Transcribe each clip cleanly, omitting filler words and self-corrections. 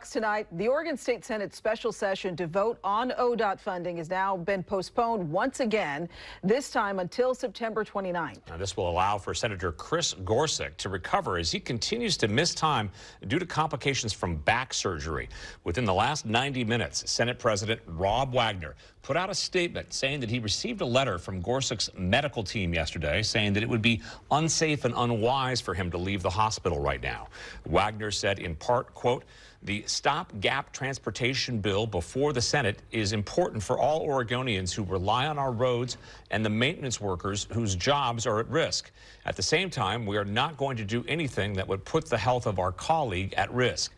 Tonight, the Oregon State Senate special session to vote on ODOT funding has now been postponed once again, this time until September 29th. Now, this will allow for Senator Chris Gorsuch to recover as he continues to miss time due to complications from back surgery. Within the last 90 minutes, Senate President Rob Wagner put out a statement saying that he received a letter from Gorsuch's medical team yesterday saying that it would be unsafe and unwise for him to leave the hospital right now. Wagner said in part, quote, "The stopgap transportation bill before the Senate is important for all Oregonians who rely on our roads and the maintenance workers whose jobs are at risk. At the same time, we are not going to do anything that would put the health of our colleague at risk."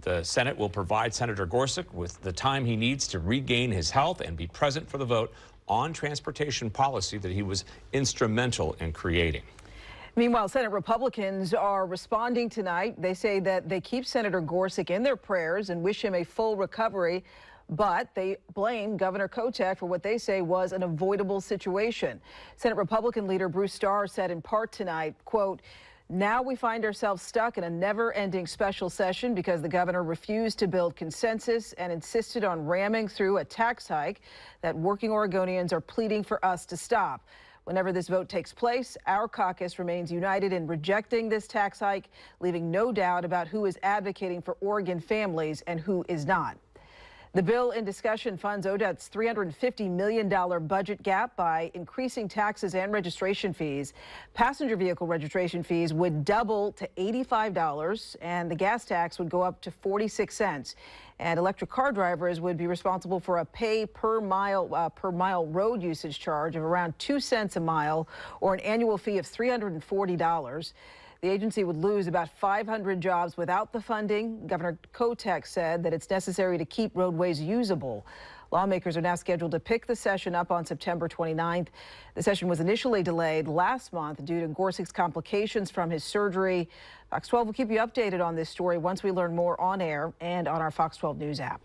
The Senate will provide Senator Gorsuch with the time he needs to regain his health and be present for the vote on transportation policy that he was instrumental in creating. Meanwhile, Senate Republicans are responding tonight. They say that they keep Senator Gorsuch in their prayers and wish him a full recovery, but they blame Governor Kotek for what they say was an avoidable situation. Senate Republican leader Bruce Starr said in part tonight, quote, "Now we find ourselves stuck in a never-ending special session because the governor refused to build consensus and insisted on ramming through a tax hike that working Oregonians are pleading for us to stop. Whenever this vote takes place, our caucus remains united in rejecting this tax hike, leaving no doubt about who is advocating for Oregon families and who is not." The bill in discussion funds ODOT's $350 million budget gap by increasing taxes and registration fees. Passenger vehicle registration fees would double to $85, and the gas tax would go up to 46 cents. And electric car drivers would be responsible for a pay per mile road usage charge of around 2 cents a mile, or an annual fee of $340. The agency would lose about 500 jobs without the funding. Governor Kotek said that it's necessary to keep roadways usable. Lawmakers are now scheduled to pick the session up on September 29th. The session was initially delayed last month due to Gorsuch's complications from his surgery. Fox 12 will keep you updated on this story once we learn more on air and on our Fox 12 News app.